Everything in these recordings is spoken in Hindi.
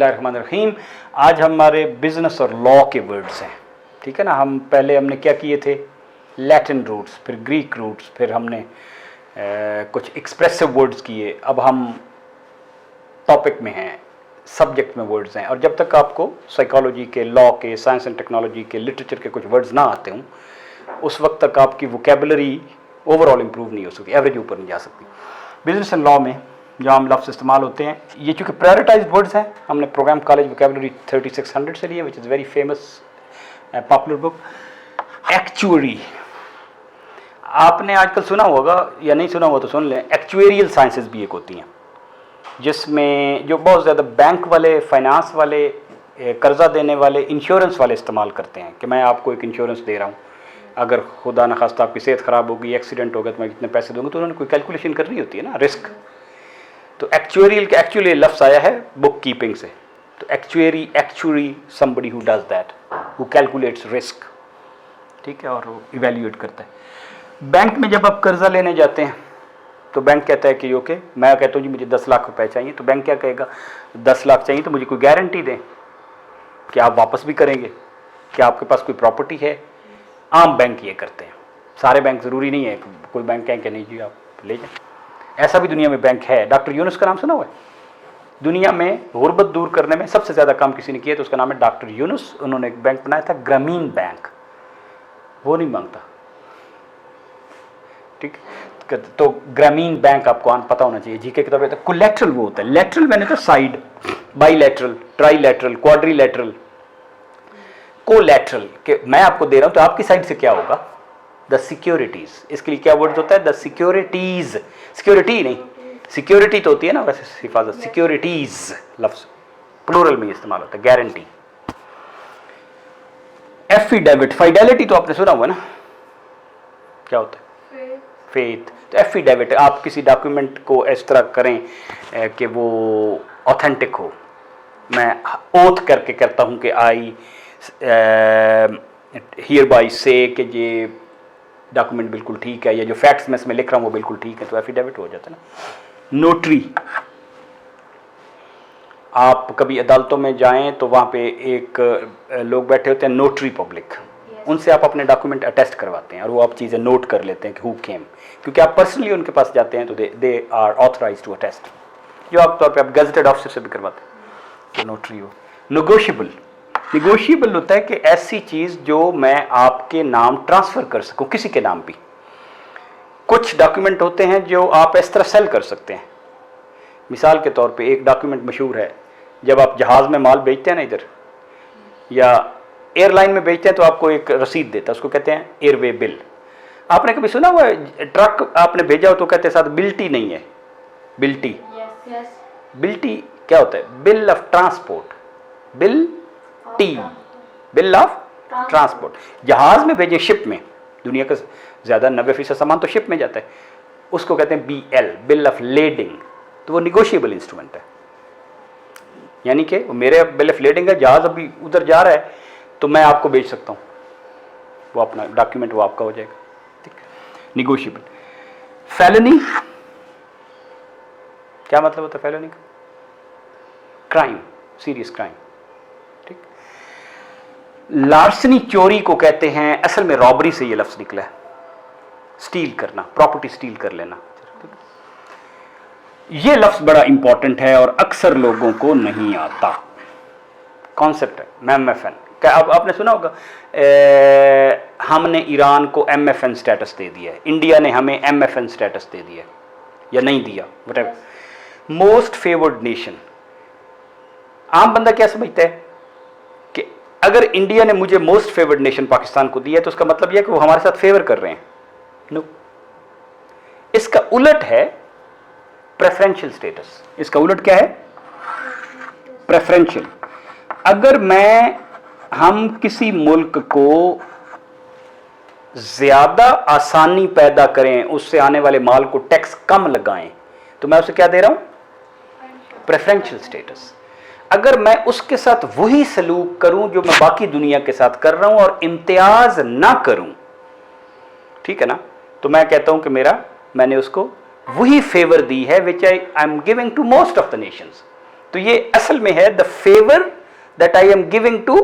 बिस्मिल्लाहिर्रहमानिर्रहीम। आज हमारे बिजनेस और लॉ के वर्ड्स हैं, ठीक है ना। हमने क्या किए थे, लैटिन रूट्स, फिर ग्रीक रूट्स, फिर हमने कुछ एक्सप्रेसिव वर्ड्स किए। अब हम टॉपिक में हैं, सब्जेक्ट में वर्ड्स हैं। और जब तक आपको साइकोलॉजी के, लॉ के, साइंस एंड टेक्नोलॉजी के, लिटरेचर के कुछ वर्ड्स ना आते हों, उस वक्त तक आपकी वोकेबलरी ओवरऑल इंप्रूव नहीं हो सकती, एवरेज ऊपर नहीं जा सकती। बिजनेस एंड लॉ में जो आम लफ्ज़ इस्तेमाल होते हैं, ये चूँकि प्रायोरिटाइज्ड वर्ड्स हैं, हमने प्रोग्राम कॉलेज वोकेबलरी 3600 से लिए, which is very famous popular book. Actuary, आपने आजकल सुना होगा या नहीं सुना होगा तो सुन लें। एक्चुएरियल साइंसेज भी एक होती हैं, जिसमें जो बहुत ज़्यादा बैंक वाले, फाइनेंस वाले, कर्जा देने वाले, इंश्योरेंस वाले इस्तेमाल करते हैं कि मैं आपको एक इंश्योरेंस दे रहा हूँ, अगर खुदा न खास्ता आपकी सेहत ख़राब होगी, एक्सीडेंट होगा, तो मैं कितने पैसे दूंगा। तो उन्होंने कोई कैलकुलेशन करनी होती है ना, रिस्क। तो एक्चुअरियल का एक्चुअली लफ्ज़ आया है बुक कीपिंग से। तो actuary somebody who does that, who calculates risk, ठीक है, और वो इवेल्यूएट करता है। बैंक में जब आप कर्जा लेने जाते हैं तो बैंक कहता है कि ओके, मैं कहता हूँ जी मुझे 10 लाख रुपए चाहिए, तो बैंक क्या कहेगा, 10 लाख चाहिए तो मुझे कोई गारंटी दें कि आप वापस भी करेंगे, कि आपके पास कोई प्रॉपर्टी है। आम बैंक ये करते हैं, सारे बैंक ज़रूरी नहीं है, कोई बैंक कहें कि नहीं जी आप ले जाएं। ऐसा भी दुनिया में बैंक है। डॉक्टर यूनुस का नाम सुना हुआ है? दुनिया में गुर्बत दूर करने में सबसे ज़्यादा काम किसी ने किया तो उसका नाम है डॉक्टर यूनुस। उन्होंने एक बैंक बनाया था, ग्रामीण बैंक। वो नहीं मांगता, ठीक। तो ग्रामीण बैंक आपको पता होना चाहिए, जीके की तरफ है। कोलैटरल वो होता है, लेटरल मैंने तो साइड, बाईलैटरल, ट्राईलैटरल, क्वाड्रीलैटरल, कोलैटरल के मैं आपको दे रहा हूं तो आपकी साइड से क्या होगा, द सिक्योरिटीज। इसके लिए क्या वर्ड होता है, द सिक्योरिटीज। सिक्योरिटी नहीं, सिक्योरिटी तो होती है ना वैसे हिफाजत, सिक्योरिटीज लफ्ज प्लूरल में इस्तेमाल होता है, गारंटी। एफिडेविट, फाइडेलिटी तो आपने सुना हुआ ना, क्या होता है, फेथ। तो एफिडेविट, आप किसी डॉक्यूमेंट को इस तरह करें कि वो ऑथेंटिक हो। मैं ओथ करके करता हूं कि आई हियर बाई से कि ये डॉक्यूमेंट बिल्कुल ठीक है, या जो फैक्ट्स मैं इसमें लिख रहा हूँ वो बिल्कुल ठीक है, तो एफिडेविट हो जाता है ना। नोटरी, आप कभी अदालतों में जाएं तो वहाँ पे एक लोग बैठे होते हैं, नोटरी पब्लिक, उनसे आप अपने डॉक्यूमेंट अटेस्ट करवाते हैं और वो आप चीज़ें नोट कर लेते हैं कि हु केम, क्योंकि आप पर्सनली उनके पास जाते हैं तो they are authorise to attest, जो आप तौर पे आप गजटेड ऑफिसर से भी करवाते हैं, तो नोटरी हो। नेगोशिएबल, निगोशिएबल होता है कि ऐसी चीज़ जो मैं आपके नाम ट्रांसफ़र कर सकूं, किसी के नाम भी। कुछ डॉक्यूमेंट होते हैं जो आप इस तरह सेल कर सकते हैं। मिसाल के तौर पे एक डॉक्यूमेंट मशहूर है, जब आप जहाज़ में माल बेचते हैं ना इधर, या एयरलाइन में बेचते हैं, तो आपको एक रसीद देता है, उसको कहते हैं एयरवे बिल। आपने कभी सुना हुआ है, ट्रक आपने भेजा हो तो कहते हैं साथ बिल्टी नहीं है, बिल्टी। बिल्टी क्या होता है, bill of transport, bill bill of transport. जहाज में भेजे, शिप में, दुनिया का ज़्यादा 90% सामान तो शिप में जाता है, उसको कहते हैं BL, बिल ऑफ लेडिंग। तो वो निगोशिएबल इंस्ट्रूमेंट है, यानी कि वो मेरे बिल ऑफ लेडिंग है, जहाज अभी उधर जा रहा है तो मैं आपको बेच सकता हूँ, वो अपना डॉक्यूमेंट वो आपका हो जाएगा, ठीक, निगोशिएबल। फेलनी, क्या मतलब होता है फेलनी का, क्राइम, सीरियस क्राइम, ठीक। लार्सनी, चोरी को कहते हैं, असल में रॉबरी से ये लफ्ज़ निकला है, स्टील करना, प्रॉपर्टी स्टील कर लेना। ये लफ्ज़ बड़ा इंपॉर्टेंट है और अक्सर लोगों को नहीं आता। कॉन्सेप्ट है MFN। क्या आपने सुना होगा, हमने ईरान को MFN स्टेटस दे दिया है, इंडिया ने हमें MFN स्टेटस दे दिया या नहीं दिया, व्हाटएवर। मोस्ट फेवर्ड नेशन, आम बंदा क्या समझता है कि अगर इंडिया ने मुझे मोस्ट फेवर्ड नेशन पाकिस्तान को दिया है तो उसका मतलब यह है कि वो हमारे साथ फेवर कर रहे हैं। नो, इसका उलट है प्रेफरेंशियल स्टेटस। इसका उलट क्या है, प्रेफरेंशियल। अगर हम किसी मुल्क को ज्यादा आसानी पैदा करें, उससे आने वाले माल को टैक्स कम लगाएं, तो मैं उसे क्या दे रहा हूं, प्रेफरेंशियल स्टेटस। अगर मैं उसके साथ वही सलूक करूं जो मैं बाकी दुनिया के साथ कर रहा हूं और इम्तियाज ना करूं, ठीक है ना, तो मैं कहता हूं कि मैंने उसको वही फेवर दी है which I am giving to most of the nations. तो ये असल में है the favour that I am giving to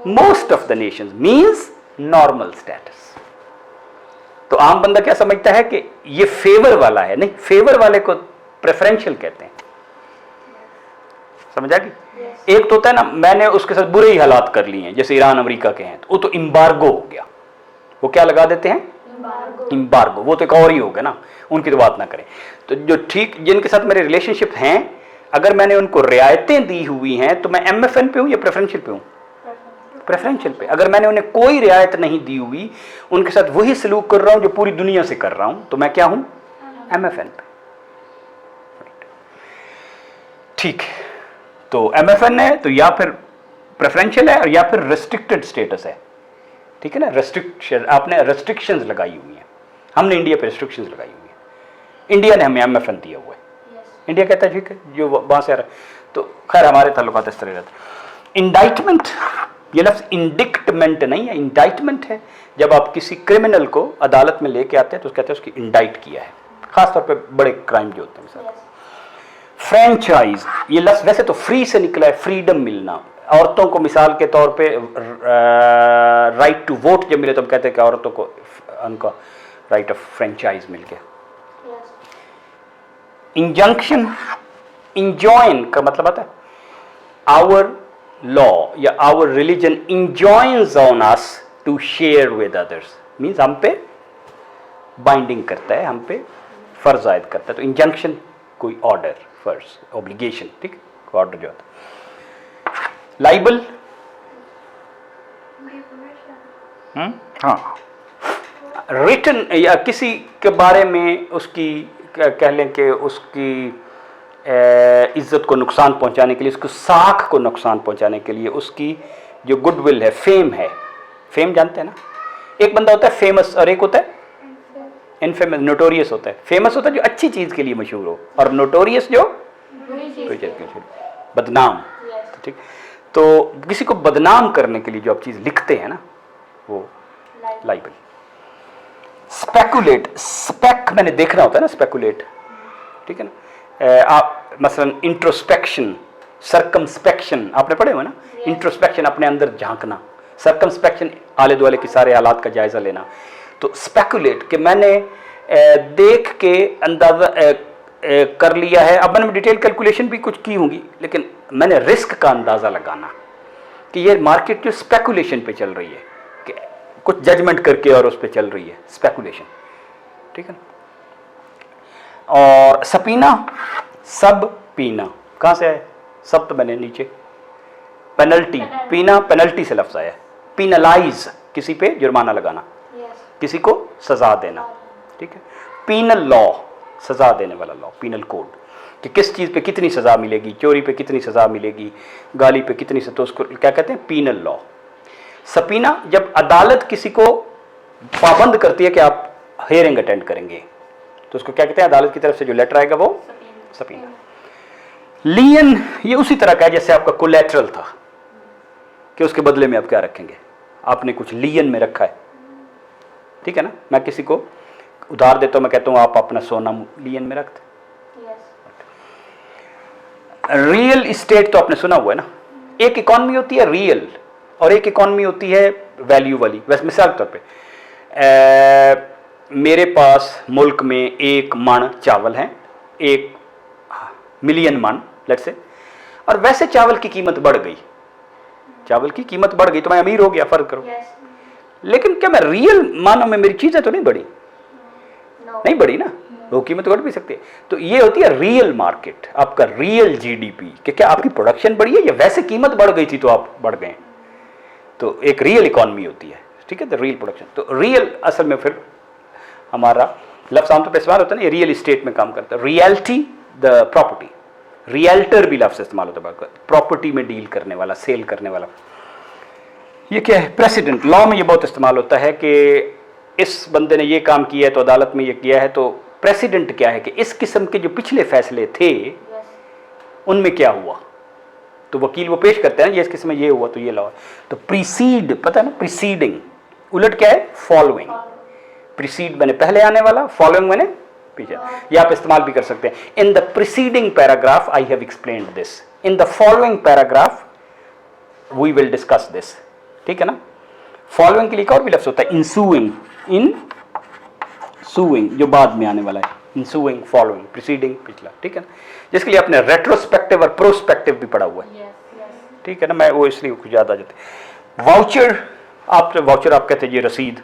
most of the nations means normal status. तो आम बंदा क्या समझता है कि ये फेवर वाला है, नहीं, फेवर वाले को प्रेफरेंशियल कहते हैं। समझा कि एक तो होता है ना, मैंने उसके साथ बुरे ही हालात कर लिए हैं, जैसे ईरान अमेरिका के हैं, तो वो तो इम्बार्गो हो गया, वो क्या लगा देते हैं, इम्बार्गो, वो तो एक और ही हो गया ना, उनकी तो बात ना करें। तो जो ठीक जिनके साथ मेरे रिलेशनशिप हैं, अगर मैंने उनको रियायतें दी हुई हैं तो मैं MFN पे हूं या प्रेफरेंशियल पे हूं, प्रेफरेंशियल पे। अगर मैंने उन्हें कोई रियायत नहीं दी हुई, उनके साथ वही सलूक कर रहा हूं जो पूरी दुनिया से कर रहा हूं, तो मैं क्या हूं, MFN पे। ठीक है, तो MFN है तो या फिर प्रेफरेंशियल है और या फिर रेस्ट्रिक्टेड स्टेटस है। ठीक है ना, रेस्ट्रिक्शन, आपने रेस्ट्रिक्शंस लगाई हुई हैं, हमने इंडिया पे रेस्ट्रिक्शंस लगाई हुई हैं, इंडिया ने हमें MFN दिया हुआ है। इंडिया कहता है ठीक है, जो वहां से आ रहा है, तो खैर हमारे ताल्लुकात इस तरह रहते। इंडाइटमेंट, ये लफ्ज़ इंडिक्टमेंट नहीं है, इंडाइटमेंट है। जब आप किसी क्रिमिनल को अदालत में लेके आते हैं तो कहते हैं उसकी इंडाइट किया है, खासतौर पे बड़े क्राइम जो होते हैं सर। फ्रेंचाइज, ये लफ्ज़ वैसे तो फ्री से निकला है, फ्रीडम मिलना। औरतों को मिसाल के तौर पे राइट टू वोट जब मिले तो हम कहते हैं कि औरतों को उनका राइट ऑफ फ्रेंचाइज मिल गया। इंजंक्शन, इंजॉइन का मतलब आता है आवर लॉ या our religion enjoins on us to share with others, means हम पे बाइंडिंग करता है, हम पे फर्ज आयद करता है। तो इंजंक्शन कोई ऑर्डर, फर्ज, ऑब्लिगेशन, ठीक, ऑर्डर जो होता है। लाइबल, हाँ, रिटन या किसी के बारे में उसकी कह लें कि उसकी इज्जत को नुकसान पहुंचाने के लिए, उसकी साख को नुकसान पहुंचाने के लिए, उसकी जो गुडविल है, फेम है, फेम जानते हैं ना, एक बंदा होता है फेमस और एक होता है इनफेमस, नोटोरियस होता है। फेमस होता है जो अच्छी चीज के लिए मशहूर हो, और नोटोरियस जो बदनाम, ठीक। तो किसी को बदनाम करने के लिए जो आप चीज लिखते हैं ना, वो लाइबल। स्पेकुलेट, स्पेक मैंने देखना होता है ना, स्पेकुलेट, ठीक है ना। आप मसलन इंट्रोस्पेक्शन, सर्कमस्पेक्शन आपने पढ़े हुए ना, इंट्रोस्पेक्शन अपने अंदर झांकना, सर्कमस्पेक्शन आले दुआले के सारे हालात का जायजा लेना। तो स्पेकुलेट कि मैंने देख के अंदाजा कर लिया है, अब मैंने डिटेल कैलकुलेशन भी कुछ की होंगी, लेकिन मैंने रिस्क का अंदाजा लगाना कि ये मार्केट जो स्पेकुलेशन पे चल रही है, कि कुछ जजमेंट करके और उस पे चल रही है, स्पेकुलेशन, ठीक है। और सपीना, सब पीना, कहाँ से आया, सब तो मैंने नीचे, पेनल्टी, पीना पेनल्टी से लफ्ज़ आया है, पीनलाइज, किसी पे जुर्माना लगाना, किसी को सजा देना, ठीक है। पीनल लॉ, सजा देने वाला लॉ, पीनल कोड, कि किस चीज़ पे कितनी सज़ा मिलेगी, चोरी पे कितनी सज़ा मिलेगी, गाली पे कितनी, तो उसको क्या कहते हैं, पीनल लॉ। सपीना, जब अदालत किसी को पाबंद करती है कि आप हेयरिंग अटेंड करेंगे, तो उसको क्या कहते हैं, अदालत की तरफ से जो लेटर आएगा वो सपीना। लियन, ये उसी तरह का है जैसे आपका कोलेटरल था, कि उसके बदले में आप क्या रखेंगे, आपने कुछ लियन में रखा है, ठीक है ना। मैं किसी को उधार देता हूं, मैं कहता हूं आप अपना सोना लियन में रखते। रियल इस्टेट तो आपने सुना हुआ है ना, एक इकॉनमी होती है रियल और एक इकॉनमी होती है वैल्यू वाली। वैसे मिसाल के तौर पे मेरे पास मुल्क में 1 मन चावल है, 1 मिलियन मन लेट्स से, और वैसे चावल की कीमत बढ़ गई, चावल की कीमत बढ़ गई तो मैं अमीर हो गया, फर्क करो। लेकिन क्या मैं रियल मानो में मेरी चीजें तो नहीं बढ़ी, नहीं बढ़ी ना, वो कीमत बढ़ भी सकती है। तो ये होती है रियल मार्केट, आपका रियल जीडीपी, कि क्या आपकी प्रोडक्शन बढ़ी है या वैसे कीमत बढ़ गई थी तो आप बढ़ गए, तो एक रियल इकॉनमी होती है, ठीक है। तो रियल प्रोडक्शन, तो रियल असल में फिर हमारा लफ्ज़ आमतौर पर इस्तेमाल होता है ना, रियल इस्टेट में काम करता है। रियल्टी द प्रॉपर्टी, रियल्टर भी लफ्ज़ इस्तेमाल होता है, प्रॉपर्टी में डील करने वाला, सेल करने वाला। ये क्या है, प्रेसिडेंट, लॉ में ये बहुत इस्तेमाल होता है कि इस बंदे ने ये काम किया है तो अदालत में ये किया है, तो प्रेसिडेंट क्या है कि इस किस्म के जो पिछले फैसले थे उनमें क्या हुआ, तो वकील वो पेश करते हैं ना, ये इस किस्म में ये हुआ तो ये लॉ है। तो प्रीसीड, पता है ना, प्रीसीडिंग, उलट क्या है, फॉलोइंग। प्रीसीड मैंने पहले आने वाला, फॉलोइंग मैंने पीछे ये आप इस्तेमाल भी कर सकते हैं। In the preceding paragraph I have explained this, in the following paragraph we will discuss this, ठीक है ना। फॉलोइंग के लिए और भी लफ्ज होता है इंसूइंग, इन सूइंग जो बाद में आने वाला है, इंसूइंग, फॉलोइंग, प्रिसीडिंग, पिछला, ठीक है ना, जिसके लिए आपने रेट्रोस्पेक्टिव और प्रोस्पेक्टिव भी पढ़ा हुआ है, ठीक है ना। मैं वो इसलिए कुछ याद आ जाते। वाउचर, वाउचर आप कहते हैं ये रसीद,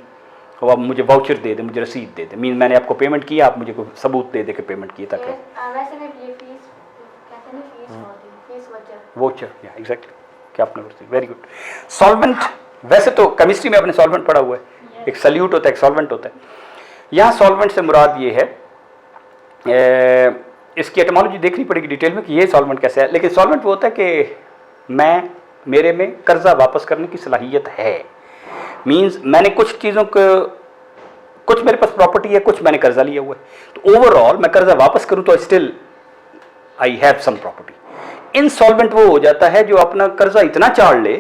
अब आप मुझे वाउचर दे दे, मुझे रसीद दे दे, मीन मैंने आपको पेमेंट किया, आप मुझे कोई सबूत दे दे के पेमेंट किया ताकि वाउचर, या एग्जैक्टली, क्या आपने, वेरी गुड। सॉल्वेंट, वैसे तो केमिस्ट्री में आपने सॉल्वेंट पढ़ा हुआ है, एक सल्यूट होता है, एक सॉल्वेंट होता है। यहाँ सॉल्वेंट से मुराद ये है, इसकी एटमोलॉजी देखनी पड़ेगी डिटेल में कि ये सॉल्वेंट कैसे है, लेकिन सॉल्वेंट वो होता है कि मेरे में कर्जा वापस करने की सलाहियत है, मींस मैंने कुछ चीज़ों को, कुछ मेरे पास प्रॉपर्टी है, कुछ मैंने कर्जा लिया हुआ है, तो ओवरऑल मैं कर्जा वापस करूं तो still I have sum property. Insolvent वो हो जाता है जो अपना कर्जा इतना चाड़ ले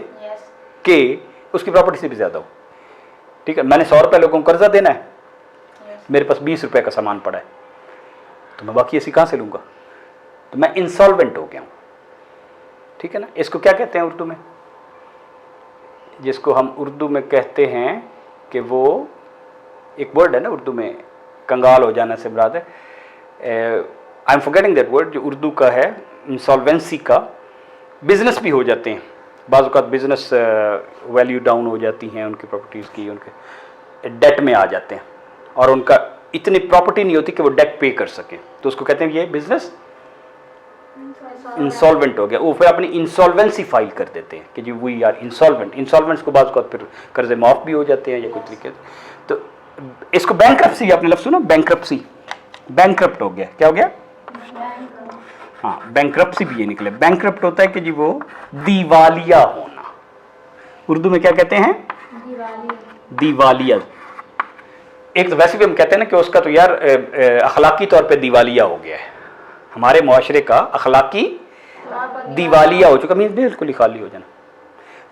कि उसकी प्रॉपर्टी से भी ज्यादा हो, ठीक है। मैंने 100 रुपये लोगों को कर्जा देना है, मेरे पास 20 रुपये का सामान पड़ा है, तो मैं बाकी ऐसी कहाँ से लूँगा, तो मैं इंसॉल्वेंट हो गया हूँ, ठीक है ना। इसको क्या कहते हैं उर्दू में, जिसको हम उर्दू में कहते हैं कि वो एक वर्ड है ना उर्दू में, कंगाल हो जाना से मुराद है, I am forgetting that word, जो उर्दू का है इंसॉल्वेंसी का। बिजनेस भी हो जाते हैं बाज़ औक़ात, बिजनेस वैल्यू डाउन हो जाती हैं उनकी प्रॉपर्टीज़ की, उनके डेट में आ जाते हैं और उनका इतनी प्रॉपर्टी नहीं होती कि वो डेट पे कर सकें, तो उसको कहते हैं ये बिजनेस इंसॉल्वेंट हो गया। वो फिर अपनी इंसॉल्वेंसी फाइल कर देते हैं कि जी वी आर इंसॉल्वेंट। इंसॉल्वेंट्स को बाज़ फिर कर्जे माफ़ भी हो जाते हैं या कोई तरीके से, तो इसको बैंक्रप्सी, आपने लफ्ज़ सुना बैंक्रप्सी, बैंक्रप्ट हो गया, क्या हो गया, हाँ बैंक्रप्सी भी ये निकले। बैंक्रप्ट होता है कि जी वो दिवालिया होना, उर्दू में क्या कहते हैं, दिवालिया। एक तो वैसे भी हम कहते हैं ना कि उसका तो यार अखलाकी तौर पे दिवालिया हो गया है, हमारे मुआशरे का अखलाकी दिवालिया हो चुका, मीन बिल्कुल ही खाली हो जाना।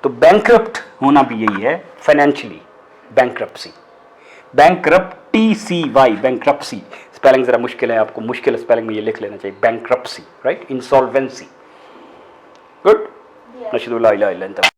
तो बैंक्रप्ट होना भी यही है, financially bankruptcy, bankruptcy, bankruptcy. Spelling जरा मुश्किल है, आपको मुश्किल स्पेलिंग में ये लिख लेना चाहिए, बैंक्रप्सी, राइट, इंसॉल्वेंसी। गुड, नशहदु ला इलाहा इल्ला अंत।